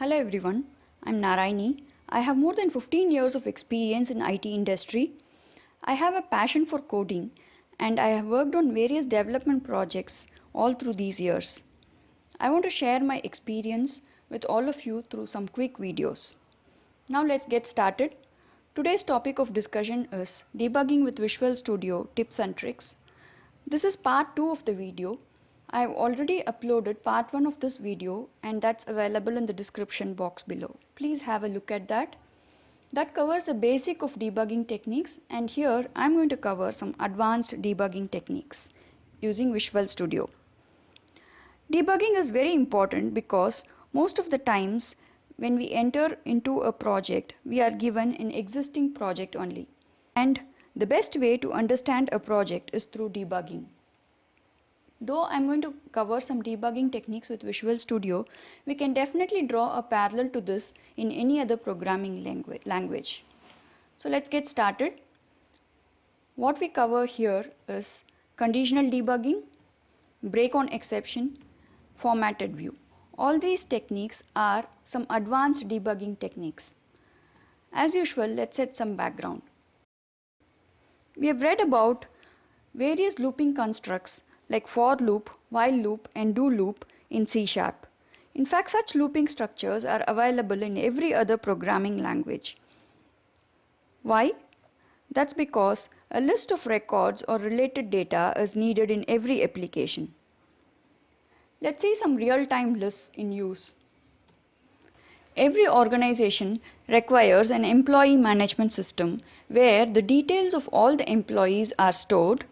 Hello everyone, I'm Narayani. I have more than 15 years of experience in IT industry. I have a passion for coding and I have worked on various development projects all through these years. I want to share my experience with all of you through some quick videos. Now let's get started. Today's topic of discussion is debugging with Visual Studio tips and tricks. This is part 2 of the video. I have already uploaded part 1 of this video and that's available in the description box below. Please have a look at that. That covers the basic of debugging techniques, and here I am going to cover some advanced debugging techniques using Visual Studio. Debugging is very important because most of the times when we enter into a project, we are given an existing project only. And the best way to understand a project is through debugging. Though I am going to cover some debugging techniques with Visual Studio, we can definitely draw a parallel to this in any other programming language. So let's get started. What we cover here is conditional debugging, break on exception, formatted view. All these techniques are some advanced debugging techniques. As usual, let's set some background. We have read about various looping constructs like for loop, while loop and do loop in C#. In fact, such looping structures are available in every other programming language. Why? That's because a list of records or related data is needed in every application. Let's see some real-time lists in use. Every organization requires an employee management system where the details of all the employees are stored,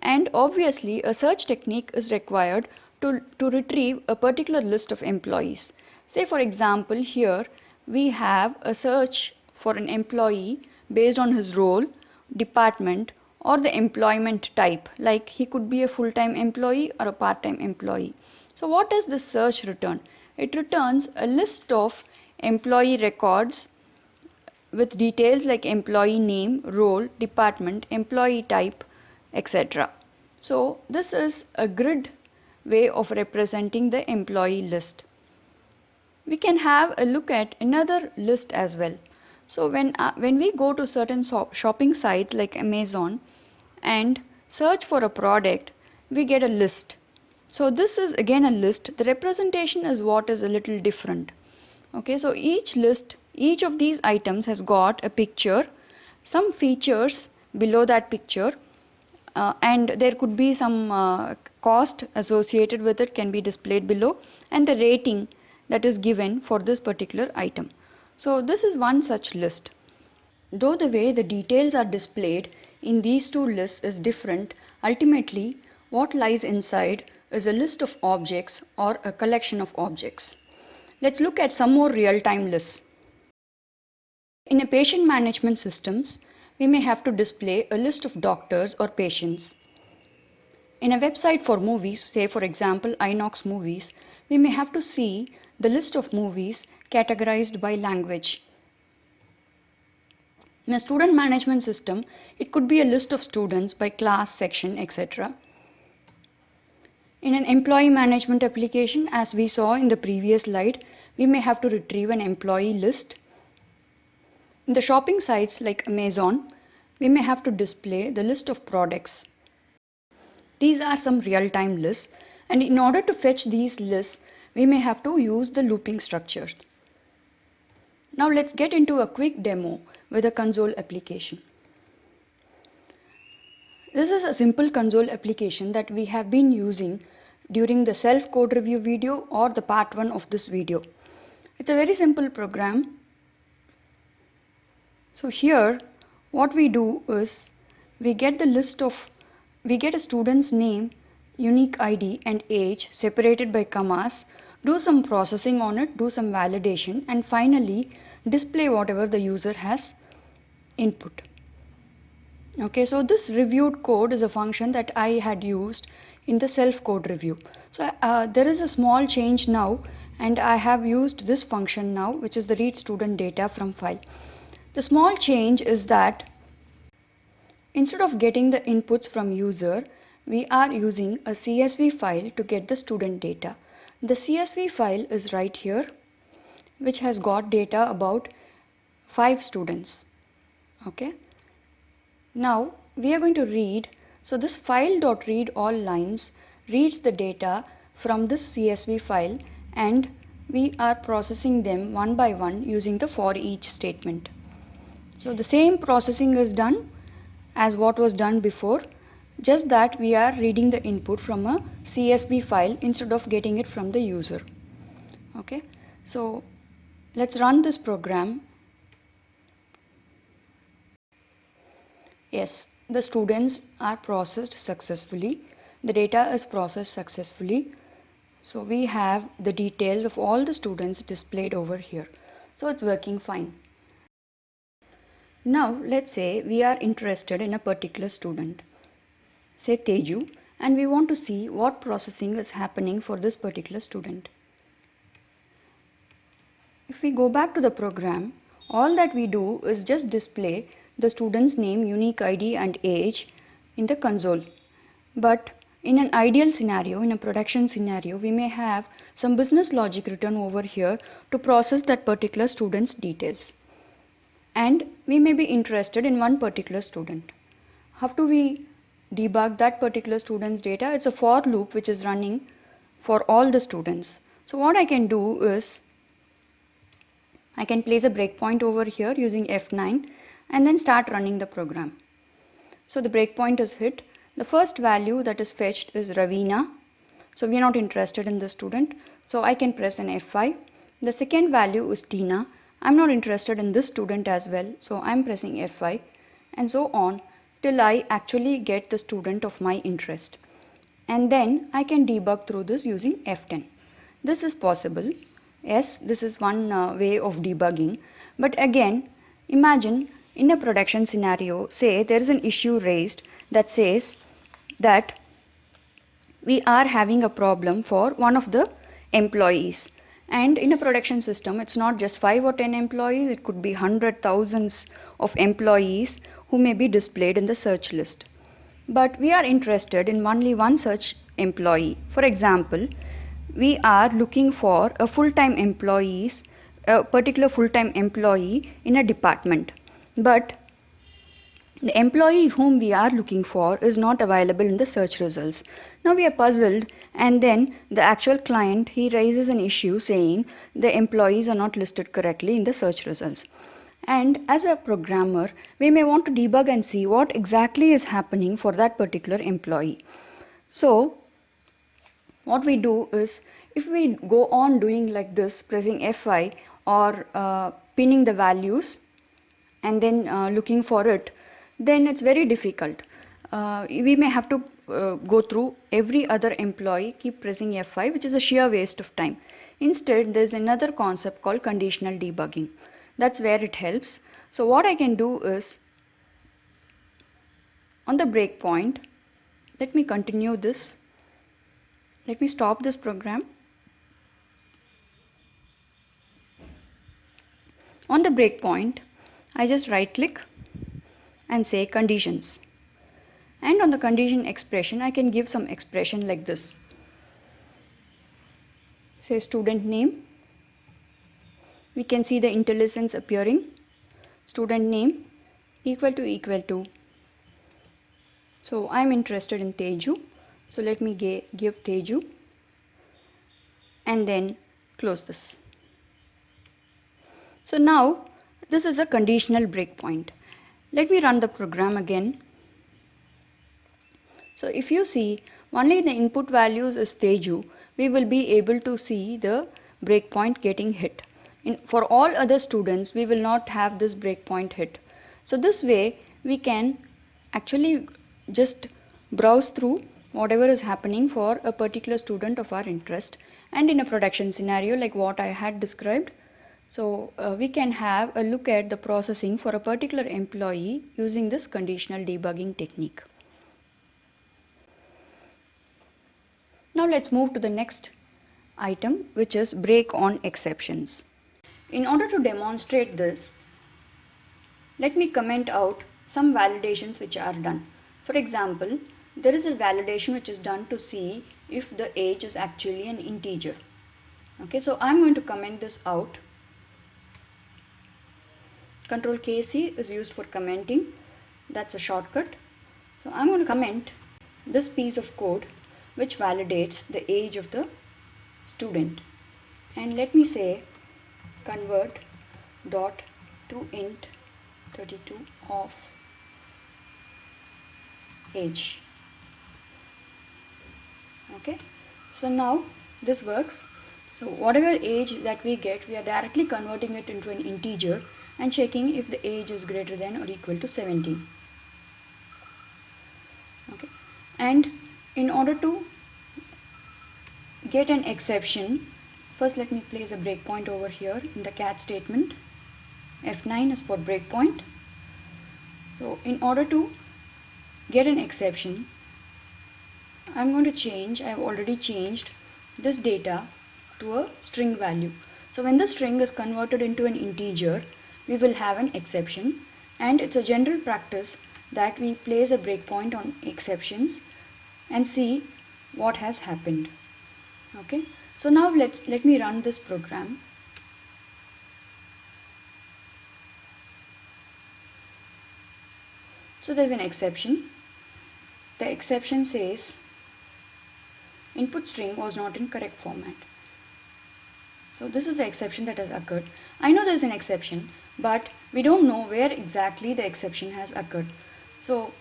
and obviously a search technique is required to retrieve a particular list of employees. Say for example, here we have a search for an employee based on his role, department or the employment type, like he could be a full-time employee or a part-time employee. So what does this search return? It returns a list of employee records with details like employee name, role, department, employee type, etc. So this is a grid way of representing the employee list. We can have a look at another list as well. So when we go to certain shopping sites like Amazon and search for a product, we get a list. So this is again a list. The representation is what is a little different. Okay, so each list, each of these items has got a picture, some features below that picture, and there could be some cost associated with it can be displayed below, and the rating that is given for this particular item. So this is one such list. Though the way the details are displayed in these two lists is different, ultimately what lies inside is a list of objects or a collection of objects. Let's look at some more real-time lists. In a patient management systems, we may have to display a list of doctors or patients. In a website for movies, say for example Inox Movies, we may have to see the list of movies categorized by language. In a student management system, it could be a list of students by class, section, etc. In an employee management application, as we saw in the previous slide, we may have to retrieve an employee list. In the shopping sites like Amazon, we may have to display the list of products. These are some real-time lists, and in order to fetch these lists, we may have to use the looping structures. Now let's get into a quick demo with a console application. This is a simple console application that we have been using during the self-code review video or the part 1 of this video. It's a very simple program. So here what we do is we get a student's name, unique ID and age separated by commas, do some processing on it, do some validation, and finally display whatever the user has input. Okay, so this reviewed code is a function that I had used in the self-code review. So there is a small change now, and I have used this function now, which is the read student data from file. The small change is that instead of getting the inputs from user, we are using a CSV file to get the student data. The CSV file is right here. which has got data about 5 students. Okay. Now we are going to read. So this file.read all lines reads the data from this CSV file, and we are processing them one by one using the for each statement. So the same processing is done as what was done before, just that we are reading the input from a CSV file instead of getting it from the user. Okay, so let's run this program. Yes, the students are processed successfully. The data is processed successfully. So we have the details of all the students displayed over here. So it's working fine. Now let's say we are interested in a particular student, say Teju, and we want to see what processing is happening for this particular student. If we go back to the program, all that we do is just display the student's name, unique ID and age in the console. But in an ideal scenario, in a production scenario, we may have some business logic written over here to process that particular student's details. And we may be interested in one particular student. How do we debug that particular student's data? It's a for loop which is running for all the students. So what I can do is I can place a breakpoint over here using F9 and then start running the program. So the breakpoint is hit. The first value that is fetched is Ravina. So we are not interested in this student. So I can press an F5. The second value is Tina. I'm not interested in this student as well. So I'm pressing F5 and so on till I actually get the student of my interest. And then I can debug through this using F10. This is possible. Yes, this is one way of debugging. But again, imagine in a production scenario, say there is an issue raised that says that we are having a problem for one of the employees. And in a production system, it's not just 5 or 10 employees, it could be hundreds, thousands of employees who may be displayed in the search list. But we are interested in only one such employee. For example, we are looking for a full-time employees, a particular full-time employee in a department. But the employee whom we are looking for is not available in the search results. Now we are puzzled, and then the actual client, he raises an issue saying the employees are not listed correctly in the search results. And as a programmer, we may want to debug and see what exactly is happening for that particular employee. So what we do is, if we go on doing like this, pressing F5 or pinning the values and then looking for it, then it's very difficult. We may have to go through every other employee, keep pressing F5, which is a sheer waste of time. Instead, there's another concept called conditional debugging. That's where it helps. So what I can do is, on the breakpoint, let me continue this. Let me stop this program. On the breakpoint, I just right click and say conditions. And on the condition expression, I can give some expression like this. Say student name. We can see the IntelliSense appearing. Student name equal to. So I'm interested in Teju. So let me give Teju and then close this. So now this is a conditional breakpoint. Let me run the program again. So if you see only the input values is Teju, we will be able to see the breakpoint getting hit. For all other students, we will not have this breakpoint hit. So this way we can actually just browse through whatever is happening for a particular student of our interest, and in a production scenario like what I had described. So we can have a look at the processing for a particular employee using this conditional debugging technique. Now let's move to the next item, which is break on exceptions. In order to demonstrate this, let me comment out some validations which are done. For example, there is a validation which is done to see if the age is actually an integer. Okay, so I'm going to comment this out. Control KC is used for commenting. That's a shortcut. So I'm going to comment this piece of code which validates the age of the student. And let me say convert dot to int 32 of age. Okay, so now this works. So whatever age that we get, we are directly converting it into an integer and checking if the age is greater than or equal to 17. Okay, and in order to get an exception, first let me place a breakpoint over here in the catch statement. F9 is for breakpoint. So in order to get an exception, I'm going to change, I've already changed this data to a string value. So when the string is converted into an integer, we will have an exception, and it's a general practice that we place a breakpoint on exceptions and see what has happened. Okay, so now let me run this program. So there's an exception. The exception says input string was not in correct format. So this is the exception that has occurred. I know there's an exception, but we don't know where exactly the exception has occurred. So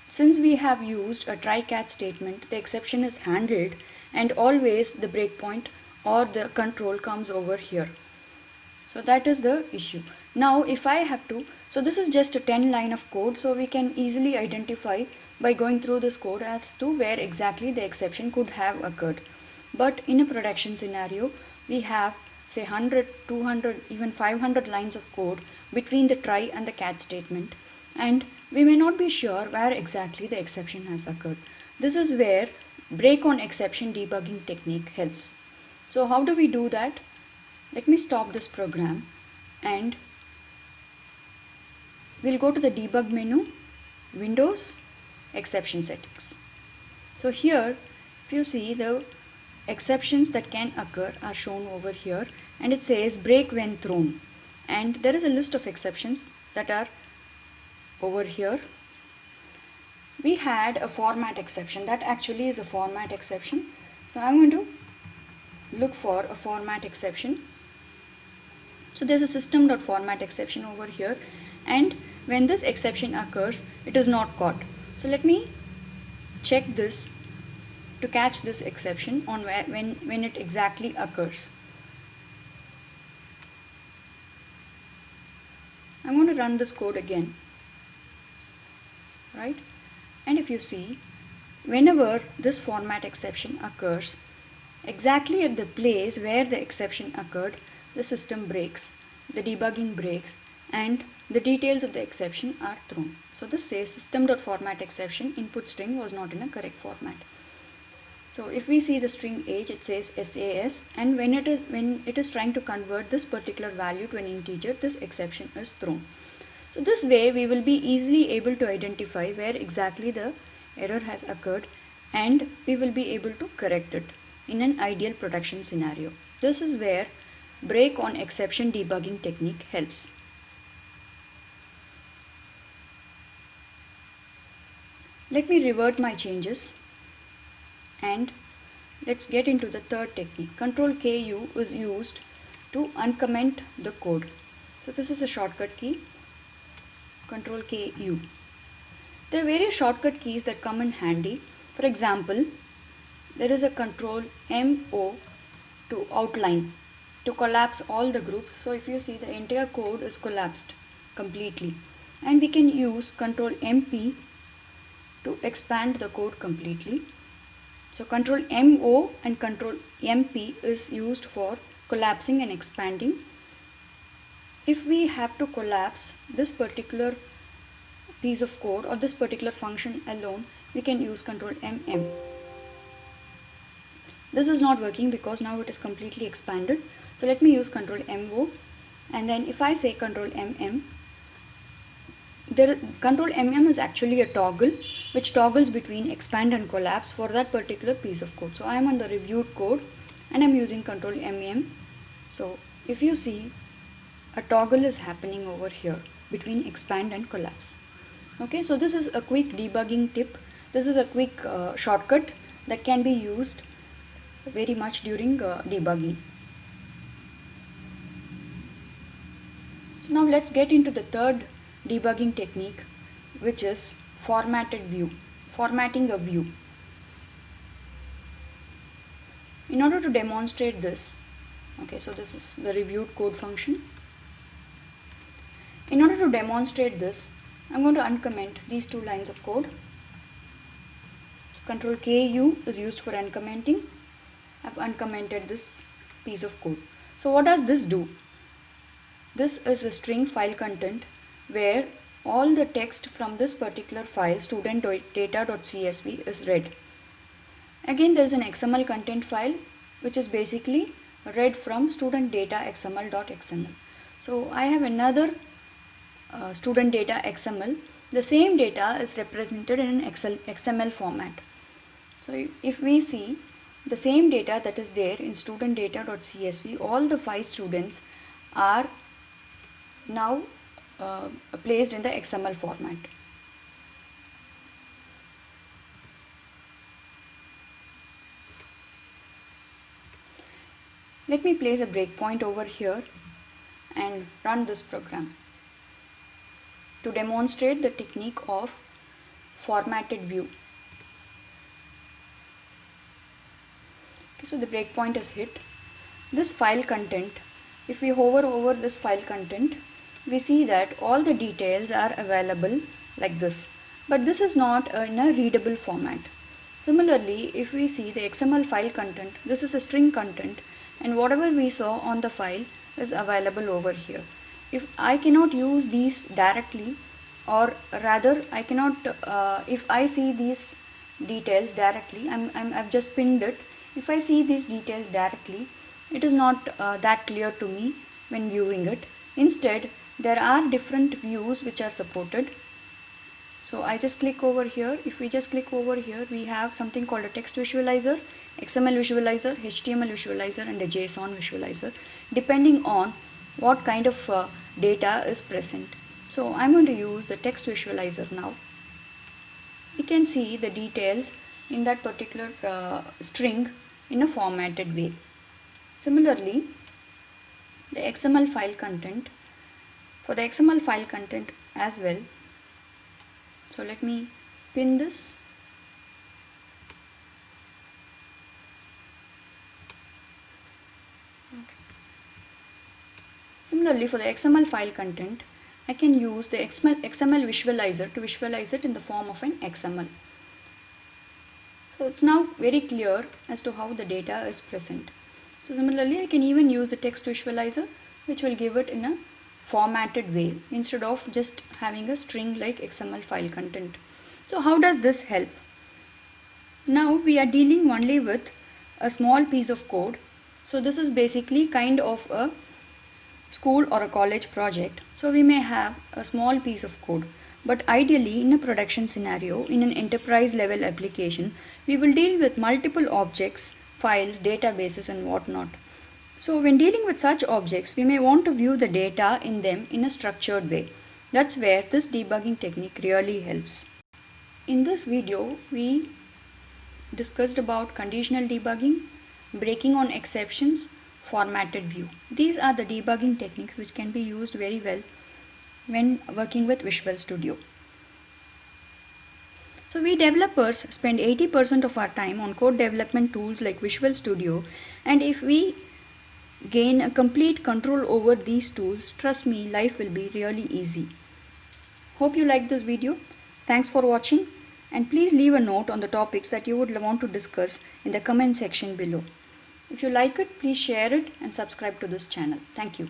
since we have used a try catch statement, the exception is handled and always the breakpoint or the control comes over here. So that is the issue. Now if I have to, so this is just a 10 line of code, so we can easily identify by going through this code as to where exactly the exception could have occurred. But in a production scenario, we have say 100, 200, even 500 lines of code between the try and the catch statement, and we may not be sure where exactly the exception has occurred. This is where break on exception debugging technique helps. So how do we do that? Let me stop this program and we'll go to the debug menu, Windows, exception settings. So here if you see, the exceptions that can occur are shown over here, and it says break when thrown, and there is a list of exceptions that are over here. We had a format exception, that actually is a format exception. So I'm going to look for a format exception. So there's a system.format exception over here, and when this exception occurs, it is not caught. So let me check this to catch this exception on when it exactly occurs. I'm going to run this code again, right? And if you see, whenever this format exception occurs, exactly at the place where the exception occurred, the system breaks, the debugging breaks, and the details of the exception are thrown. So this says system.format exception input string was not in a correct format. So if we see the string age, it says SAS, and when it is trying to convert this particular value to an integer, this exception is thrown. So this way we will be easily able to identify where exactly the error has occurred, and we will be able to correct it in an ideal production scenario. This is where break on exception debugging technique helps. Let me revert my changes and let's get into the third technique. Control KU is used to uncomment the code. So this is a shortcut key, Control KU. There are various shortcut keys that come in handy. For example, there is a Control MO to outline, to collapse all the groups. So if you see, the entire code is collapsed completely, and we can use Control MP to expand the code completely. So Control MO and Control MP is used for collapsing and expanding. If we have to collapse this particular piece of code or this particular function alone, we can use Control MM. This is not working because now it is completely expanded. So let me use Control MO, and then if I say Control MM, Control MM is actually a toggle which toggles between expand and collapse for that particular piece of code. So I am on the reviewed code and I am using Control MM. So if you see, a toggle is happening over here between expand and collapse. Okay, so this is a quick debugging tip. This is a quick shortcut that can be used very much during debugging. So now let's get into the third debugging technique, which is formatting a view. In order to demonstrate this, okay, so this is the reviewed code function. In order to demonstrate this, I'm going to uncomment these two lines of code. So Control KU is used for uncommenting. I've uncommented this piece of code. So what does this do? This is a string file content where all the text from this particular file student-data.csv is read. Again, there is an XML content file which is basically read from student-data.xml. So I have another student data XML. The same data is represented in an XML format. So if we see the same data that is there in student-data.csv, all the 5 students are now placed in the XML format. Let me place a breakpoint over here and run this program to demonstrate the technique of formatted view. Okay, so the breakpoint is hit. This file content, if we hover over this file content, we see that all the details are available like this, but this is not in a readable format. Similarly, if we see the XML file content, this is a string content, and whatever we saw on the file is available over here. If I cannot use these directly, or rather I cannot, if I see these details directly, I've just pinned it. If I see these details directly, it is not that clear to me when viewing it. Instead, there are different views which are supported. So I just click over here. If we just click over here, we have something called a text visualizer, XML visualizer, HTML visualizer, and a JSON visualizer, depending on what kind of data is present. So I'm going to use the text visualizer now. You can see the details in that particular string in a formatted way. Similarly, the XML file content, for the XML file content as well. So let me pin this. Okay. Similarly, for the XML file content, I can use the XML visualizer to visualize it in the form of an XML. So it's now very clear as to how the data is present. So similarly, I can even use the text visualizer, which will give it in a formatted way instead of just having a string like XML file content. So how does this help? Now we are dealing only with a small piece of code. So this is basically kind of a school or a college project. So we may have a small piece of code, but ideally in a production scenario, in an enterprise level application, we will deal with multiple objects, files, databases and whatnot. So when dealing with such objects, we may want to view the data in them in a structured way. That's where this debugging technique really helps. In this video, we discussed about conditional debugging, breaking on exceptions, formatted view. These are the debugging techniques which can be used very well when working with Visual Studio. So we developers spend 80% of our time on code development tools like Visual Studio, and if we gain a complete control over these tools, trust me, life will be really easy. Hope you liked this video. Thanks for watching, and please leave a note on the topics that you would want to discuss in the comment section below. If you like it, please share it and subscribe to this channel. Thank you.